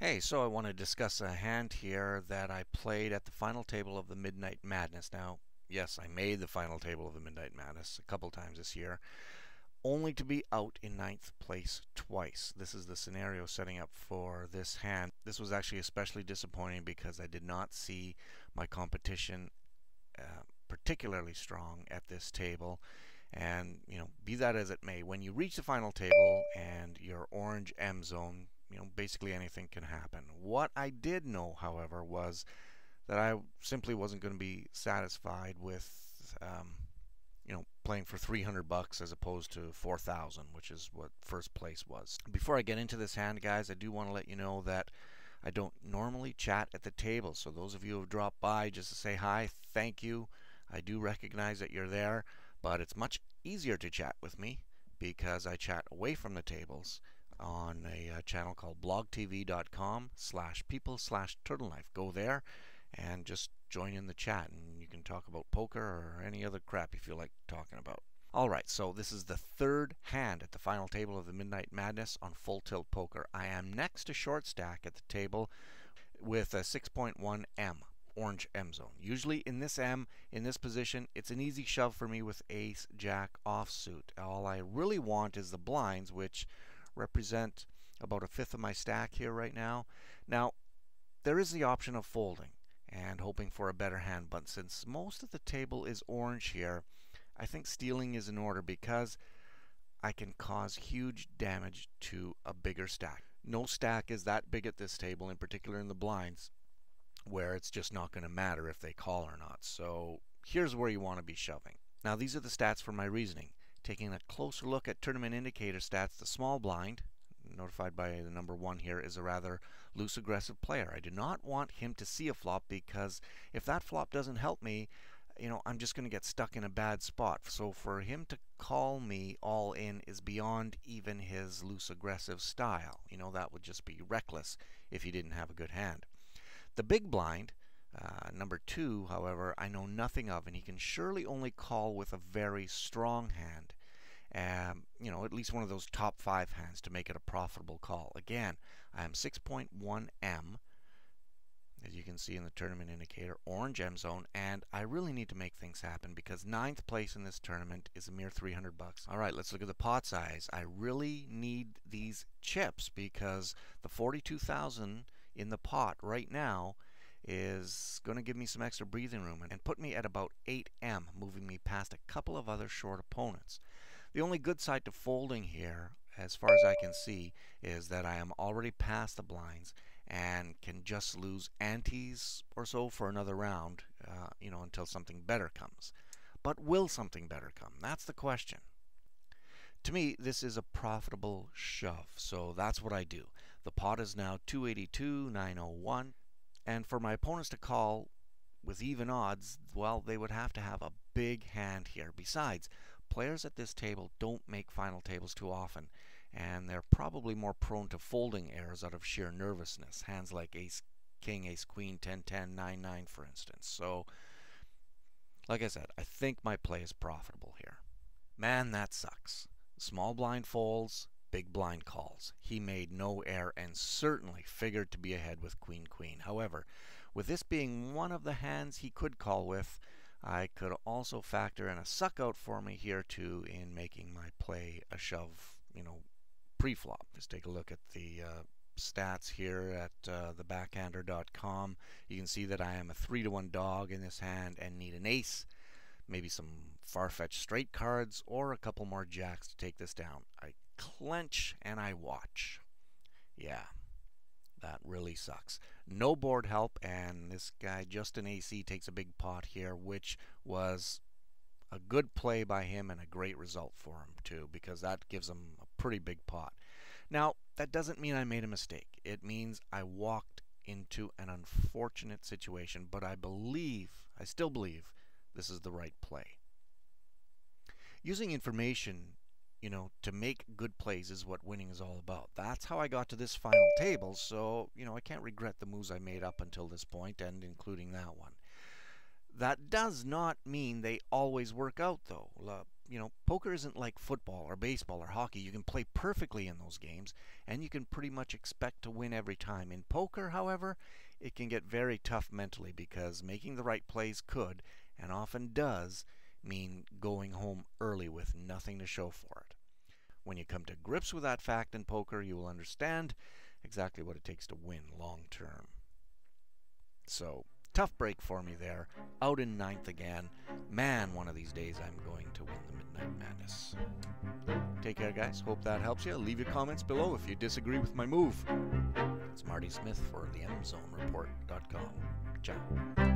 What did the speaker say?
Hey, so I want to discuss a hand here that I played at the final table of the Midnight Madness. Now, yes, I made the final table of the Midnight Madness a couple times this year, only to be out in ninth place twice. This is the scenario setting up for this hand. This was actually especially disappointing because I did not see my competition particularly strong at this table. And, be that as it may, when you reach the final table and your orange M zone, basically anything can happen. What I did know, however, was that I simply wasn't going to be satisfied with, playing for 300 bucks as opposed to 4,000, which is what first place was. Before I get into this hand, guys, I do want to let you know that I don't normally chat at the table. So those of you who have dropped by just to say hi, thank you. I do recognize that you're there, but it's much easier to chat with me because I chat away from the tables on a channel called blogtv.com/people/turtleknife. Go there and just join in the chat, and you can talk about poker or any other crap you feel like talking about. Alright, so this is the third hand at the final table of the Midnight Madness on Full Tilt Poker. I am next to short stack at the table with a 6.1 M, orange M zone. Usually in this M, in this position, it's an easy shove for me with ace, jack, offsuit. All I really want is the blinds, which represent about a fifth of my stack here right now. Now, there is the option of folding and hoping for a better hand, but since most of the table is orange here, I think stealing is in order because I can cause huge damage to a bigger stack. No stack is that big at this table, in particular in the blinds, where it's just not going to matter if they call or not. So here's where you want to be shoving. Now these are the stats for my reasoning. Taking a closer look at tournament indicator stats, the small blind, notified by the number 1 here, is a rather loose aggressive player. I do not want him to see a flop because if that flop doesn't help me, I'm just going to get stuck in a bad spot. So for him to call me all in is beyond even his loose aggressive style. That would just be reckless if he didn't have a good hand. The big blind, number 2, however, I know nothing of, and he can surely only call with a very strong hand. At least one of those top 5 hands to make it a profitable call. Again, I am 6.1 M, as you can see in the tournament indicator, orange M zone, and I really need to make things happen because 9th place in this tournament is a mere 300 bucks. Alright, let's look at the pot size. I really need these chips because the 42,000 in the pot right now is going to give me some extra breathing room and put me at about 8M, moving me past a couple of other short opponents. The only good side to folding here, as far as I can see, is that I am already past the blinds and can just lose antes or so for another round, until something better comes. But will something better come? That's the question. To me, this is a profitable shove, so that's what I do. The pot is now 282,901, and for my opponents to call with even odds, well, they would have to have a big hand here. Besides, players at this table don't make final tables too often, and they're probably more prone to folding errors out of sheer nervousness. Hands like ace king, ace queen, 10-10, 9-9, for instance. So, like I said, I think my play is profitable here. Man, that sucks. Small blind folds, big blind calls. He made no error and certainly figured to be ahead with queen, queen. However, with this being one of the hands he could call with, I could also factor in a suck out for me here too in making my play a shove, pre-flop. Just take a look at the stats here at thebackhander.com. You can see that I am a 3-to-1 dog in this hand and need an ace, maybe some far-fetched straight cards, or a couple more jacks to take this down. I clench and I watch. Yeah, that really sucks. No board help, and this guy Justin AC takes a big pot here, which was a good play by him and a great result for him too, because that gives him a pretty big pot. Now, that doesn't mean I made a mistake. It means I walked into an unfortunate situation, but I still believe this is the right play. Using information, to make good plays is what winning is all about. That's how I got to this final table, so, I can't regret the moves I made up until this point, and including that one. That does not mean they always work out, though. poker isn't like football or baseball or hockey. You can play perfectly in those games, and you can pretty much expect to win every time. In poker, however, it can get very tough mentally because making the right plays could, and often does, mean going home early with nothing to show for it. When you come to grips with that fact in poker, you will understand exactly what it takes to win long term. So, tough break for me there. Out in ninth again. Man, one of these days I'm going to win the Midnight Madness. Take care, guys. Hope that helps you. Leave your comments below if you disagree with my move. It's Marty Smith for the MZoneReport.com. Ciao.